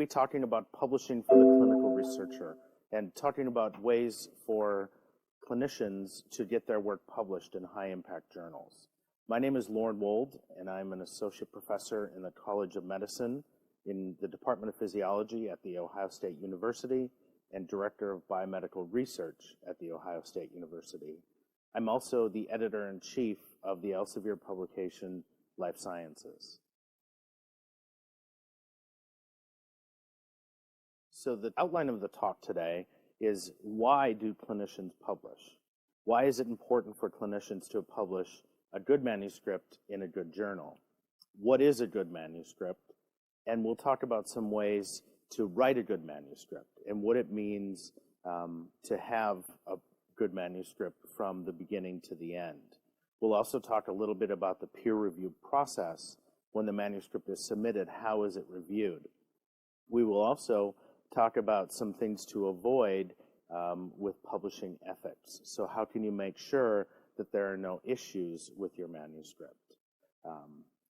be talking about publishing for the clinical researcher and talking about ways for clinicians to get their work published in high-impact journals. My name is Lauren Wold, and I'm an associate professor in the College of Medicine in the Department of Physiology at The Ohio State University and Director of Biomedical Research at The Ohio State University. I'm also the editor-in-chief of the Elsevier publication, Life Sciences. So the outline of the talk today is, why do clinicians publish? Why is it important for clinicians to publish a good manuscript in a good journal? What is a good manuscript? And we'll talk about some ways to write a good manuscript and what it means to have a good manuscript from the beginning to the end. We'll also talk a little bit about the peer review process. When the manuscript is submitted, how is it reviewed? We will also talk about some things to avoid with publishing ethics. So how can you make sure that there are no issues with your manuscript?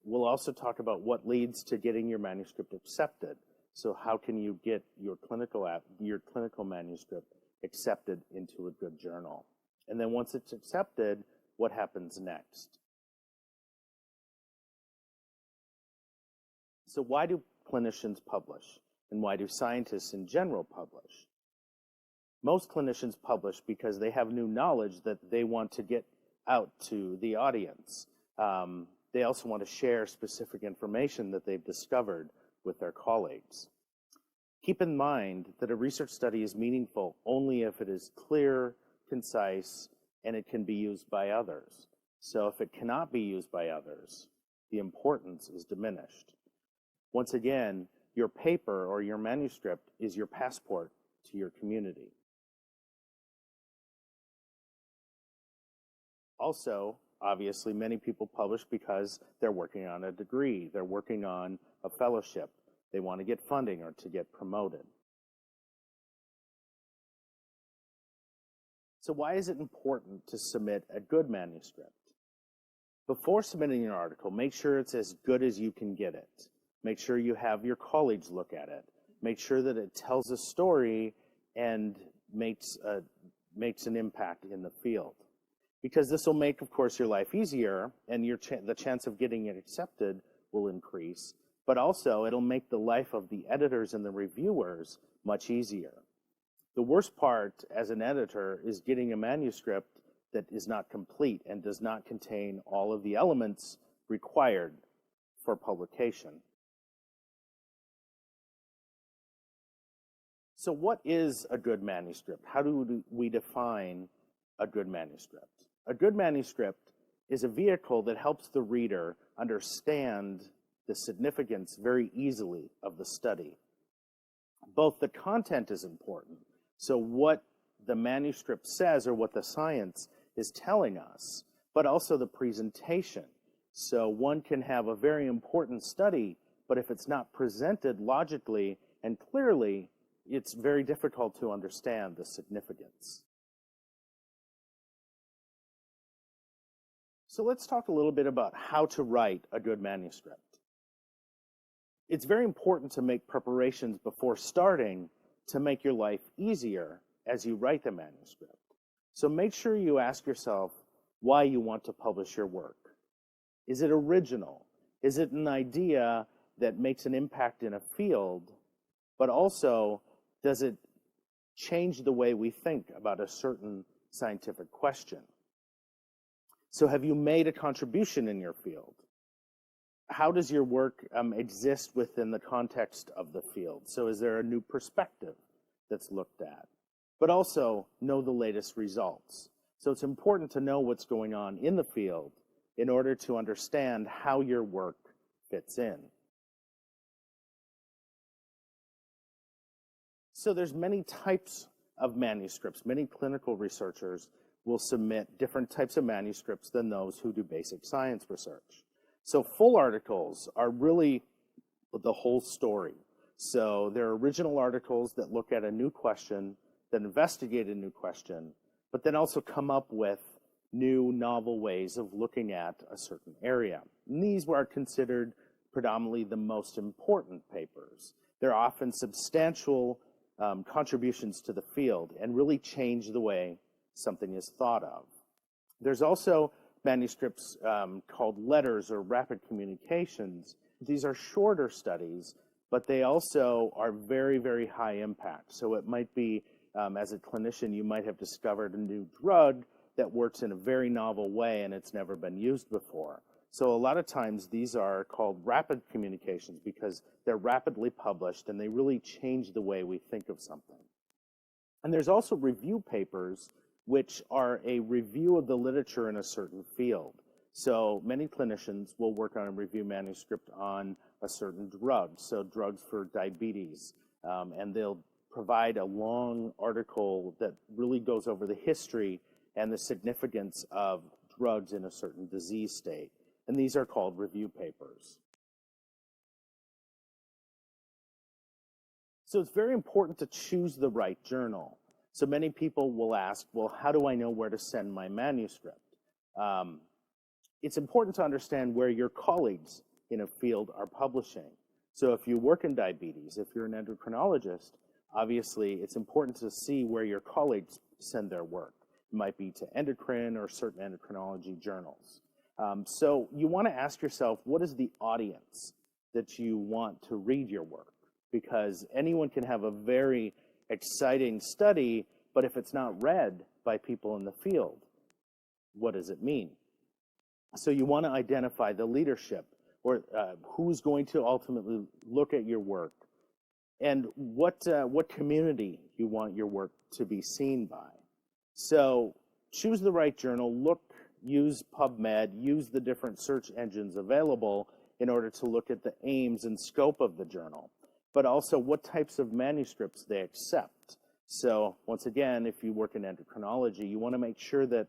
We'll also talk about what leads to getting your manuscript accepted. So how can you get your clinical manuscript accepted into a good journal? And then once it's accepted, what happens next? So why do clinicians publish? And why do scientists in general publish? Most clinicians publish because they have new knowledge that they want to get out to the audience. They also want to share specific information that they've discovered with their colleagues. Keep in mind that a research study is meaningful only if it is clear, concise, and it can be used by others. So if it cannot be used by others, the importance is diminished. Once again, your paper or your manuscript is your passport to your community. Also, obviously, many people publish because they're working on a degree, they're working on a fellowship, they want to get funding or to get promoted. So why is it important to submit a good manuscript? Before submitting an article, make sure it's as good as you can get it. Make sure you have your colleagues look at it. Make sure that it tells a story and makes an impact in the field. Because this will make, of course, your life easier, and the chance of getting it accepted will increase. But also, it'll make the life of the editors and the reviewers much easier. The worst part as an editor is getting a manuscript that is not complete and does not contain all of the elements required for publication. So what is a good manuscript? How do we define a good manuscript? A good manuscript is a vehicle that helps the reader understand the significance very easily of the study. Both the content is important, so what the manuscript says or what the science is telling us, but also the presentation. So one can have a very important study, but if it's not presented logically and clearly, it's very difficult to understand the significance. So let's talk a little bit about how to write a good manuscript. It's very important to make preparations before starting to make your life easier as you write the manuscript. So make sure you ask yourself why you want to publish your work. Is it original? Is it an idea that makes an impact in a field, but also does it change the way we think about a certain scientific question? So have you made a contribution in your field? How does your work exist within the context of the field? So is there a new perspective that's looked at? But also know the latest results. So it's important to know what's going on in the field in order to understand how your work fits in. So there's many types of manuscripts. Many clinical researchers will submit different types of manuscripts than those who do basic science research. So full articles are really the whole story. So they're original articles that look at a new question, that investigate a new question, but then also come up with new novel ways of looking at a certain area. And these are considered predominantly the most important papers. They're often substantial contributions to the field and really change the way something is thought of. There's also manuscripts called letters or rapid communications. These are shorter studies, but they also are very, very high impact. So it might be, as a clinician, you might have discovered a new drug that works in a very novel way and it's never been used before. So a lot of times these are called rapid communications because they're rapidly published and they really change the way we think of something. And there's also review papers, which are a review of the literature in a certain field. So many clinicians will work on a review manuscript on a certain drug, so drugs for diabetes, and they'll provide a long article that really goes over the history and the significance of drugs in a certain disease state. And these are called review papers. So it's very important to choose the right journal. So many people will ask, well, how do I know where to send my manuscript? It's important to understand where your colleagues in a field are publishing. So if you work in diabetes, if you're an endocrinologist, obviously it's important to see where your colleagues send their work. It might be to endocrine or certain endocrinology journals. So you want to ask yourself, what is the audience that you want to read your work? Because anyone can have a very exciting study, but if it's not read by people in the field, what does it mean? So you want to identify the leadership, or who's going to ultimately look at your work, and what community you want your work to be seen by. So choose the right journal, use PubMed, use the different search engines available in order to look at the aims and scope of the journal, but also what types of manuscripts they accept. So once again, if you work in endocrinology, you want to make sure that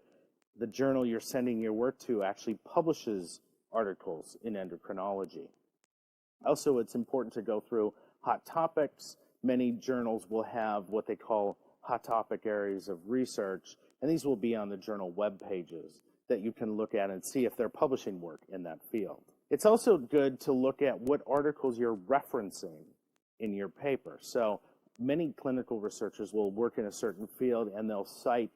the journal you're sending your work to actually publishes articles in endocrinology. Also, it's important to go through hot topics. Many journals will have what they call hot topic areas of research, and these will be on the journal web pages that you can look at and see if they're publishing work in that field. It's also good to look at what articles you're referencing in your paper. So many clinical researchers will work in a certain field and they'll cite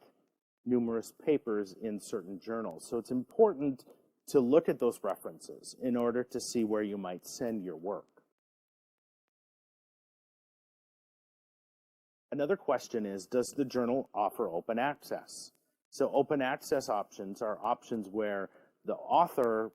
numerous papers in certain journals. So it's important to look at those references in order to see where you might send your work. Another question is, does the journal offer open access? So open access options are options where the author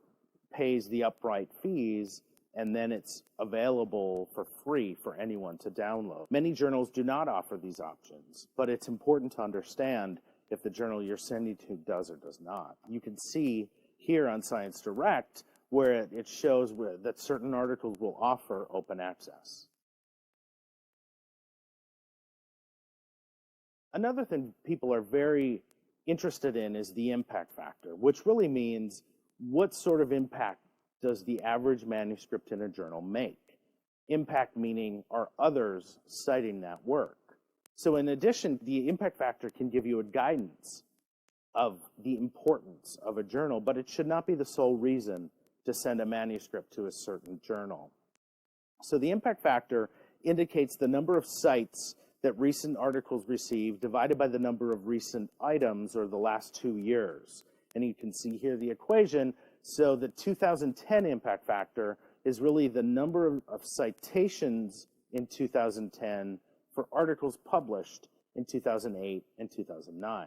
pays the upfront fees and then it's available for free for anyone to download. Many journals do not offer these options, but it's important to understand if the journal you're sending to does or does not. You can see here on Science Direct where it shows that certain articles will offer open access. Another thing people are very interested in is the impact factor, which really means what sort of impact does the average manuscript in a journal make? Impact meaning, are others citing that work? So in addition, the impact factor can give you a guidance of the importance of a journal, but it should not be the sole reason to send a manuscript to a certain journal. So the impact factor indicates the number of cites that recent articles receive divided by the number of recent items or the last 2 years. And you can see here the equation. So the 2010 impact factor is really the number of citations in 2010 for articles published in 2008 and 2009.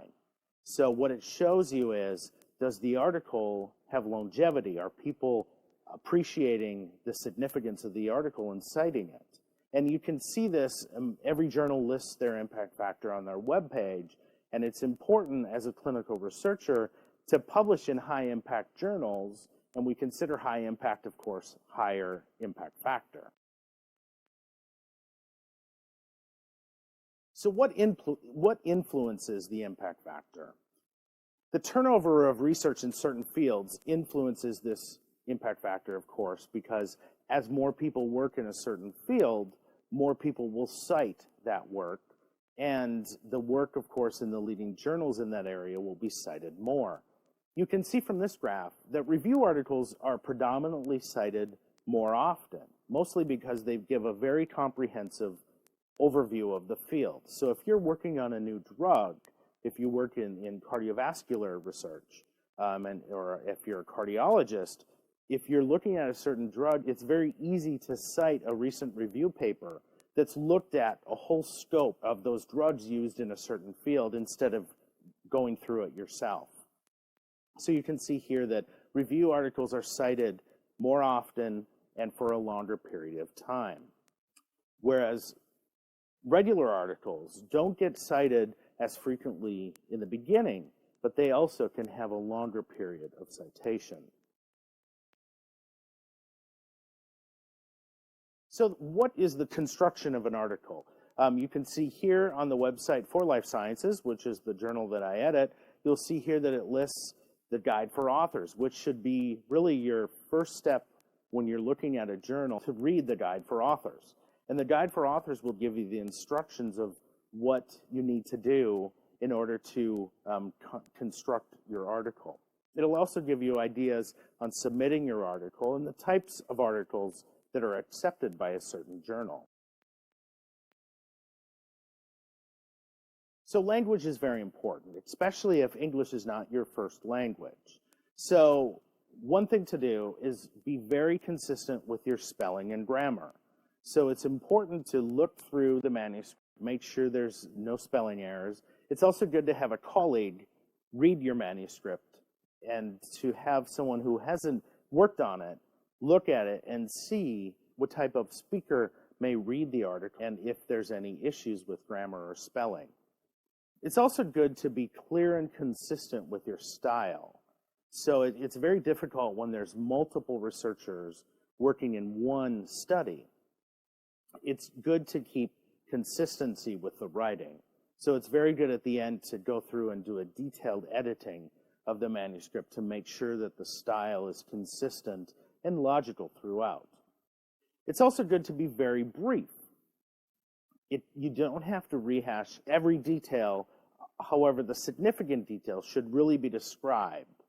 So what it shows you is, does the article have longevity? Are people appreciating the significance of the article and citing it? And you can see this, every journal lists their impact factor on their webpage, and it's important as a clinical researcher to publish in high impact journals, and we consider high impact, of course, higher impact factor. So what influences the impact factor? The turnover of research in certain fields influences this impact factor, of course, because as more people work in a certain field, more people will cite that work, and the work, of course, in the leading journals in that area will be cited more. You can see from this graph that review articles are predominantly cited more often. mostly because they give a very comprehensive overview of the field. So if you're working on a new drug, if you work in cardiovascular research, or if you're a cardiologist, if you're looking at a certain drug, it's very easy to cite a recent review paper that's looked at a whole scope of those drugs used in a certain field instead of going through it yourself. So you can see here that review articles are cited more often and for a longer period of time, whereas regular articles don't get cited as frequently in the beginning, but they also can have a longer period of citation. So what is the construction of an article? You can see here on the website for Life Sciences, which is the journal that I edit, you'll see here that it lists the guide for authors, which should be really your first step when you're looking at a journal, to read the guide for authors. And the guide for authors will give you the instructions of what you need to do in order to construct your article. It'll also give you ideas on submitting your article and the types of articles that are accepted by a certain journal. So language is very important, especially if English is not your first language. So one thing to do is be very consistent with your spelling and grammar. So it's important to look through the manuscript, make sure there's no spelling errors. It's also good to have a colleague read your manuscript and to have someone who hasn't worked on it look at it and see what type of speaker may read the article and if there's any issues with grammar or spelling. It's also good to be clear and consistent with your style. So it's very difficult when there's multiple researchers working in one study. It's good to keep consistency with the writing. So it's very good at the end to go through and do a detailed editing of the manuscript to make sure that the style is consistent and logical throughout. It's also good to be very brief. You don't have to rehash every detail. However, the significant details should really be described.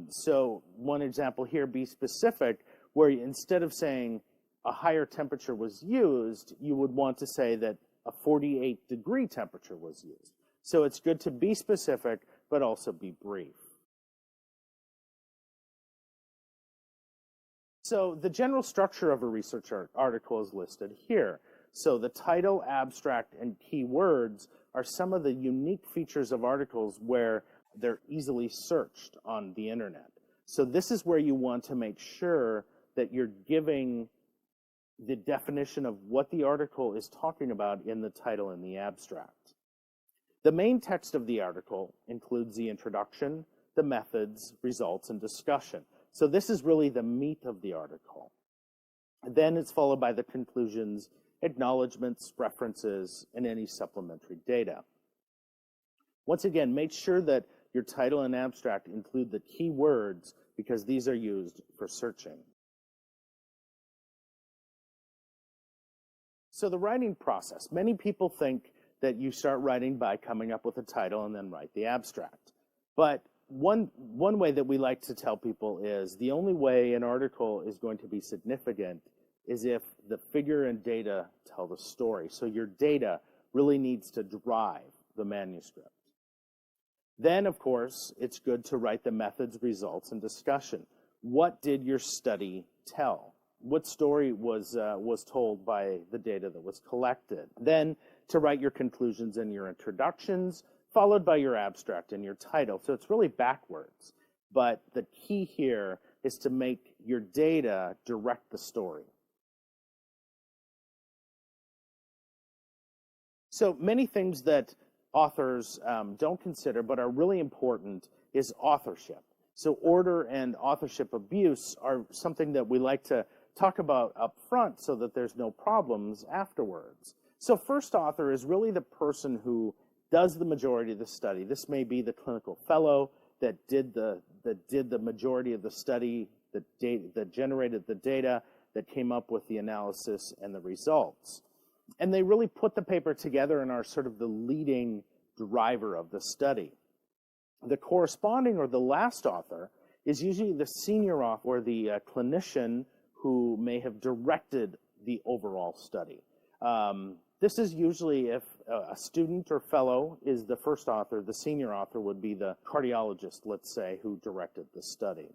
So one example here, be specific, where instead of saying a higher temperature was used, you would want to say that a 48-degree temperature was used. So it's good to be specific, but also be brief. So the general structure of a research article is listed here. So the title, abstract, and keywords are some of the unique features of articles where they're easily searched on the internet. So this is where you want to make sure that you're giving the definition of what the article is talking about in the title and the abstract. The main text of the article includes the introduction, the methods, results, and discussion. So this is really the meat of the article. Then it's followed by the conclusions, acknowledgments, references, and any supplementary data. Once again, make sure that your title and abstract include the key words because these are used for searching. So the writing process. Many people think that you start writing by coming up with a title and then write the abstract. But one way that we like to tell people is the only way an article is going to be significant is if the figure and data tell the story. So your data really needs to drive the manuscript. Then, of course, it's good to write the methods, results, and discussion. What did your study tell? What story was told by the data that was collected? Then to write your conclusions and your introductions, followed by your abstract and your title. So it's really backwards. But the key here is to make your data direct the story. So many things that authors don't consider but are really important is authorship. So order and authorship abuse are something that we like to talk about up front so that there's no problems afterwards. So first author is really the person who does the majority of the study. This may be the clinical fellow that did the majority of the study, that generated the data, that came up with the analysis and the results. And they really put the paper together and are sort of the leading driver of the study. The corresponding or the last author is usually the senior author or the clinician who may have directed the overall study. This is usually if a student or fellow is the first author, the senior author would be the cardiologist, let's say, who directed the study.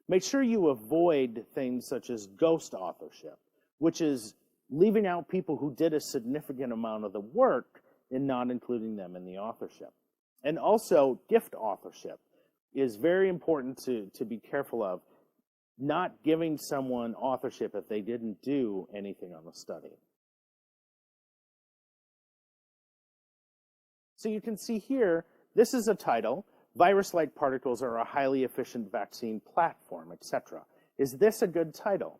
Make sure you avoid things such as ghost authorship, which is leaving out people who did a significant amount of the work and not including them in the authorship. And also, gift authorship is very important to be careful of, not giving someone authorship if they didn't do anything on the study. So you can see here, this is a title, virus-like particles are a highly efficient vaccine platform, etc. Is this a good title?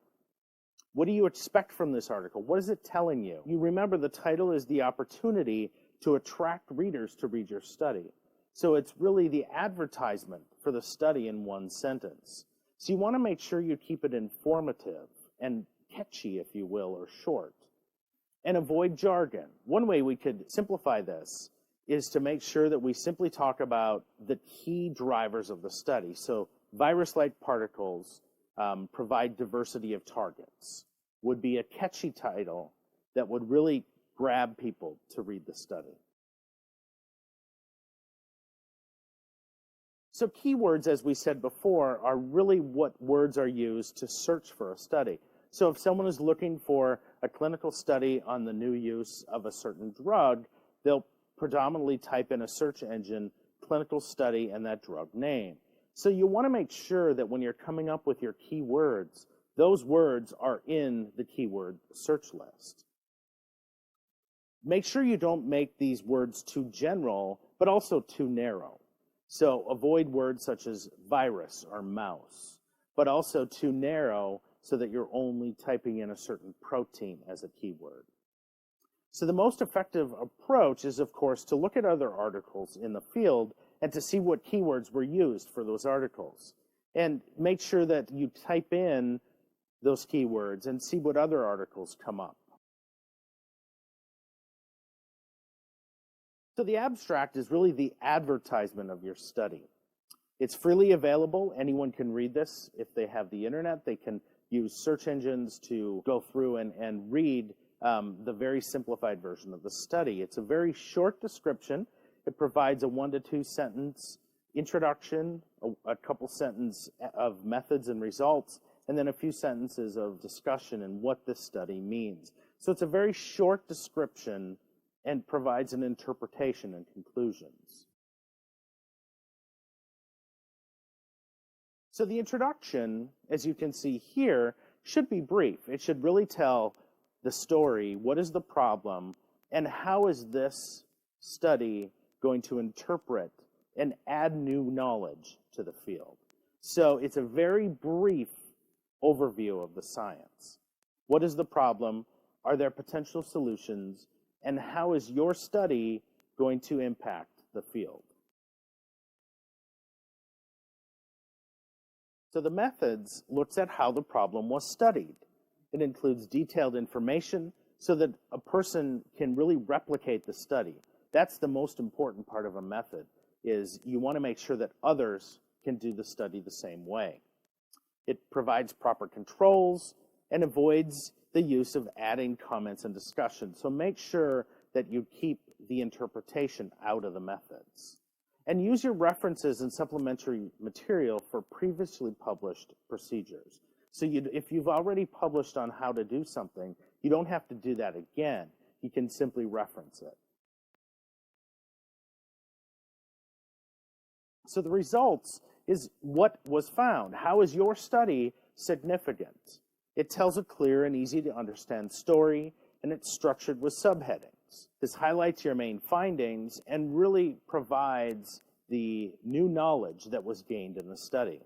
What do you expect from this article? What is it telling you? You remember the title is the opportunity to attract readers to read your study. So it's really the advertisement for the study in one sentence. So you want to make sure you keep it informative and catchy, if you will, or short. And avoid jargon. One way we could simplify this is to make sure that we simply talk about the key drivers of the study. So virus-like particles provide diversity of targets would be a catchy title that would really grab people to read the study. So keywords, as we said before, are really what words are used to search for a study. So if someone is looking for a clinical study on the new use of a certain drug, they'll predominantly type in a search engine, clinical study, and that drug name. So you want to make sure that when you're coming up with your keywords, those words are in the keyword search list. Make sure you don't make these words too general, but also too narrow. So avoid words such as virus or mouse, but also too narrow so that you're only typing in a certain protein as a keyword. So the most effective approach is, of course, to look at other articles in the field and to see what keywords were used for those articles. And make sure that you type in those keywords and see what other articles come up. So the abstract is really the advertisement of your study. It's freely available. Anyone can read this. If they have the internet, they can use search engines to go through and read the very simplified version of the study. It's a very short description. It provides a 1 to 2 sentence introduction, a couple sentences of methods and results, and then a few sentences of discussion and what this study means. So it's a very short description and provides an interpretation and conclusions. So the introduction, as you can see here, should be brief. It should really tell the story, what is the problem, and how is this study going to interpret and add new knowledge to the field. So it's a very brief overview of the science. What is the problem? Are there potential solutions? And how is your study going to impact the field? So the methods looks at how the problem was studied. It includes detailed information so that a person can really replicate the study. That's the most important part of a method, is you want to make sure that others can do the study the same way. It provides proper controls and avoids the use of adding comments and discussion. So make sure that you keep the interpretation out of the methods. And use your references and supplementary material for previously published procedures. So if you've already published on how to do something, you don't have to do that again. You can simply reference it. So the results is what was found. How is your study significant? It tells a clear and easy to understand story, and it's structured with subheadings. This highlights your main findings and really provides the new knowledge that was gained in the study.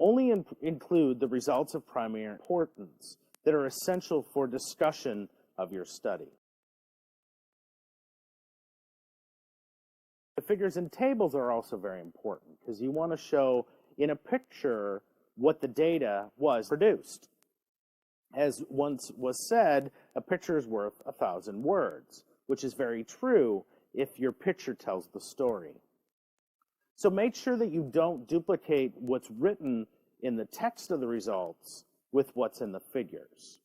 Only include the results of primary importance that are essential for discussion of your study. The figures and tables are also very important because you want to show in a picture what the data was produced. As once was said, a picture is worth 1,000 words, which is very true if your picture tells the story. So make sure that you don't duplicate what's written in the text of the results with what's in the figures.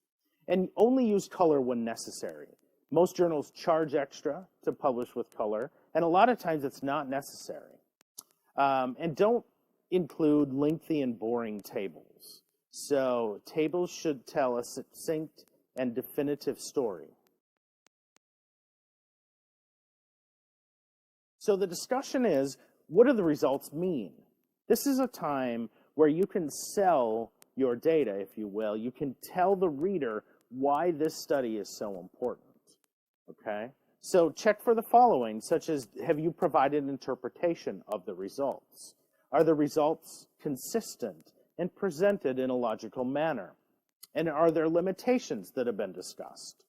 And only use color when necessary. Most journals charge extra to publish with color, and a lot of times it's not necessary. And don't include lengthy and boring tables. So tables should tell a succinct and definitive story. So the discussion is, what do the results mean? This is a time where you can sell your data, if you will. You can tell the reader why this study is so important, okay? So check for the following, such as, have you provided an interpretation of the results? Are the results consistent and presented in a logical manner? And are there limitations that have been discussed?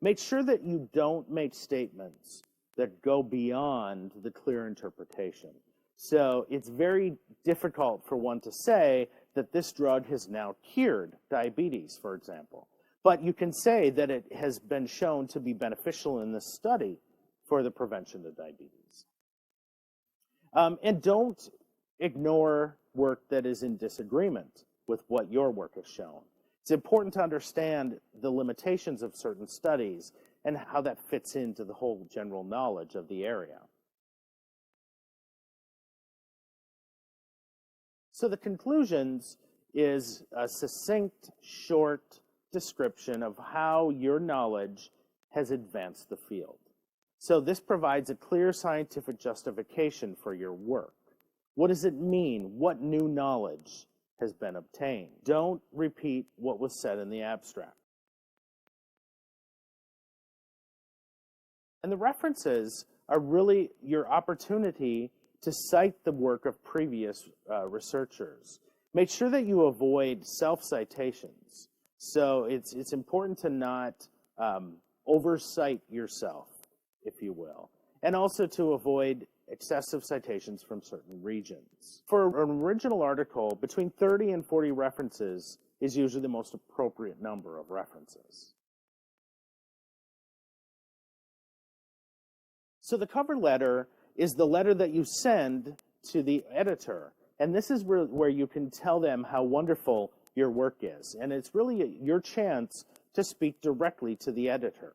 Make sure that you don't make statements that go beyond the clear interpretation. So it's very difficult for one to say that this drug has now cured diabetes, for example. But you can say that it has been shown to be beneficial in this study for the prevention of diabetes. And don't ignore work that is in disagreement with what your work has shown. It's important to understand the limitations of certain studies and how that fits into the whole general knowledge of the area. So the conclusions is a succinct, short description of how your knowledge has advanced the field. So this provides a clear scientific justification for your work. What does it mean? What new knowledge has been obtained? Don't repeat what was said in the abstract. And the references are really your opportunity to cite the work of previous researchers. Make sure that you avoid self-citations. So it's important to not oversight yourself, if you will, and also to avoid excessive citations from certain regions. For an original article, between 30 and 40 references is usually the most appropriate number of references. So the cover letter is the letter that you send to the editor. And this is where you can tell them how wonderful your work is. And it's really your chance to speak directly to the editor.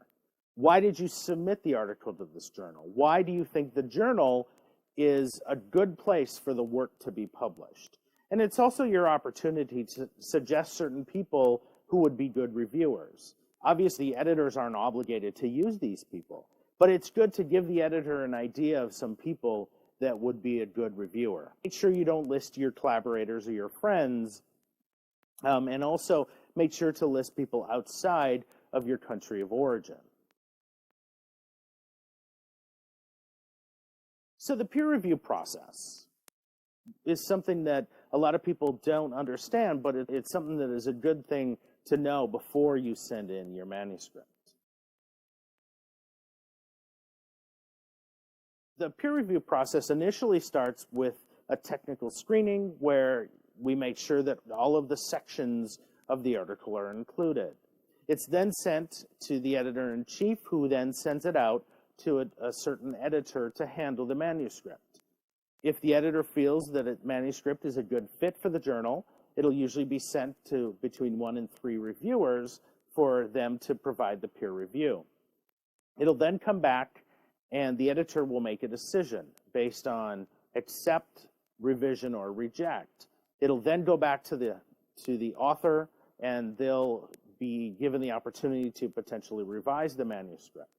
Why did you submit the article to this journal? Why do you think the journal is a good place for the work to be published? And it's also your opportunity to suggest certain people who would be good reviewers. Obviously, editors aren't obligated to use these people, but it's good to give the editor an idea of some people that would be a good reviewer. Make sure you don't list your collaborators or your friends, and also make sure to list people outside of your country of origin. So the peer review process is something that a lot of people don't understand, but it's something that is a good thing to know before you send in your manuscript. The peer review process initially starts with a technical screening where we make sure that all of the sections of the article are included. It's then sent to the editor-in-chief, who then sends it out to a certain editor to handle the manuscript. If the editor feels that a manuscript is a good fit for the journal, it'll usually be sent to between 1 and 3 reviewers for them to provide the peer review. It'll then come back, and the editor will make a decision based on accept, revision, or reject. It'll then go back to the author, and they'll be given the opportunity to potentially revise the manuscript.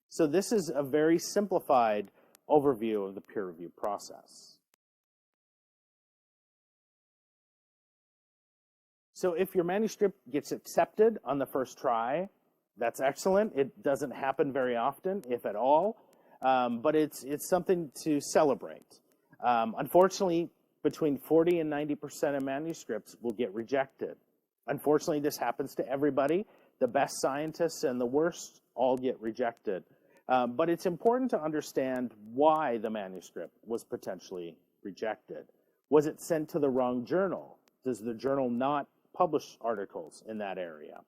So this is a very simplified overview of the peer review process. So if your manuscript gets accepted on the first try, that's excellent. It doesn't happen very often, if at all, but it's something to celebrate. Unfortunately, between 40 and 90% of manuscripts will get rejected. Unfortunately, this happens to everybody. The best scientists and the worst all get rejected. But it's important to understand why the manuscript was potentially rejected. Was it sent to the wrong journal? Does the journal not publish articles in that area?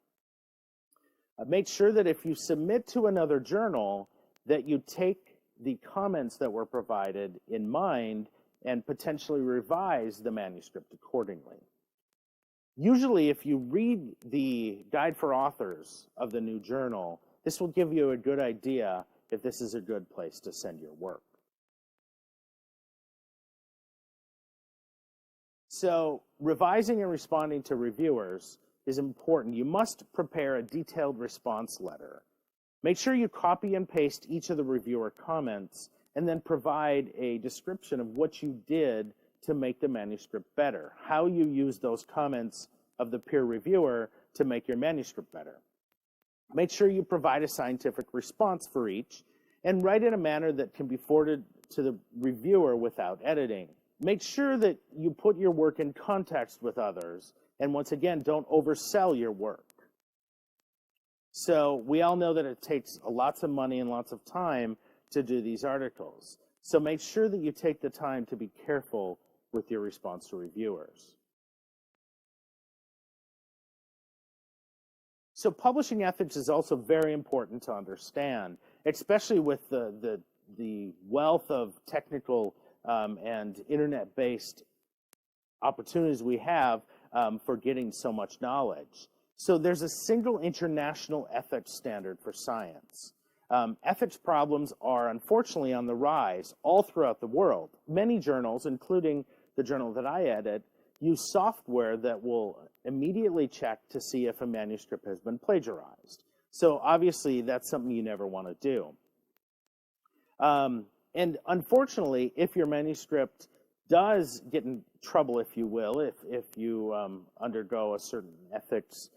Make sure that if you submit to another journal, that you take the comments that were provided in mind and potentially revise the manuscript accordingly. Usually, if you read the guide for authors of the new journal, this will give you a good idea if this is a good place to send your work. So, revising and responding to reviewers is important. You must prepare a detailed response letter. Make sure you copy and paste each of the reviewer comments and then provide a description of what you did to make the manuscript better, how you use those comments of the peer reviewer to make your manuscript better. Make sure you provide a scientific response for each and write in a manner that can be forwarded to the reviewer without editing. Make sure that you put your work in context with others, and once again, don't oversell your work. So we all know that it takes lots of money and lots of time to do these articles. So make sure that you take the time to be careful with your response to reviewers. So publishing ethics is also very important to understand, especially with the wealth of technical and internet-based opportunities we have for getting so much knowledge. So there's a single international ethics standard for science. Ethics problems are unfortunately on the rise all throughout the world. Many journals, including the journal that I edit, use software that will immediately check to see if a manuscript has been plagiarized. So obviously that's something you never want to do. And unfortunately, if your manuscript does get in trouble, if you will, if you undergo a certain ethics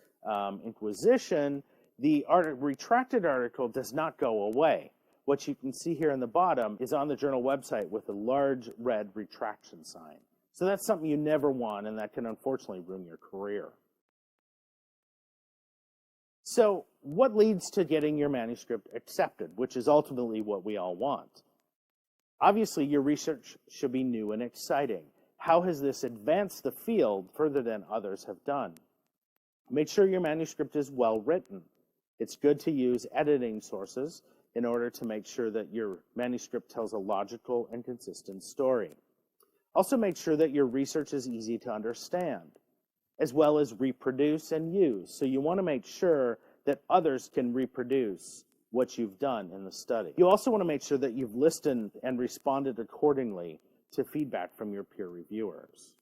inquisition, the retracted article does not go away. What you can see here in the bottom is on the journal website with a large red retraction sign. So that's something you never want, and that can unfortunately ruin your career. So what leads to getting your manuscript accepted, which is ultimately what we all want? Obviously, your research should be new and exciting. How has this advanced the field further than others have done? Make sure your manuscript is well written. It's good to use editing sources in order to make sure that your manuscript tells a logical and consistent story. Also, make sure that your research is easy to understand, as well as reproduce and use. So you want to make sure that others can reproduce what you've done in the study. You also want to make sure that you've listened and responded accordingly to feedback from your peer reviewers.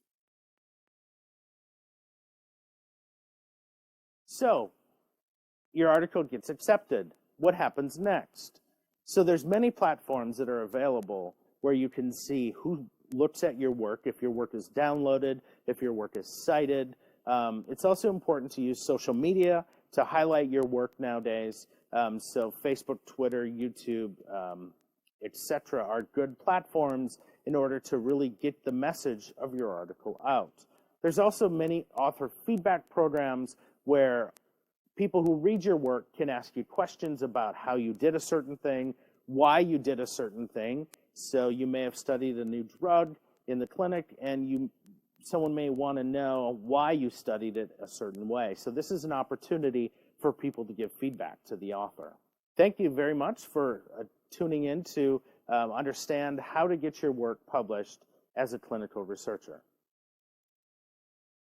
So, your article gets accepted. What happens next? So there's many platforms that are available where you can see who looks at your work, if your work is downloaded, if your work is cited. It's also important to use social media to highlight your work nowadays. So Facebook, Twitter, YouTube, etc. are good platforms in order to really get the message of your article out. There's also many author feedback programs where people who read your work can ask you questions about how you did a certain thing, why you did a certain thing. So you may have studied a new drug in the clinic, and someone may want to know why you studied it a certain way. So this is an opportunity for people to give feedback to the author. Thank you very much for tuning in to understand how to get your work published as a clinical researcher.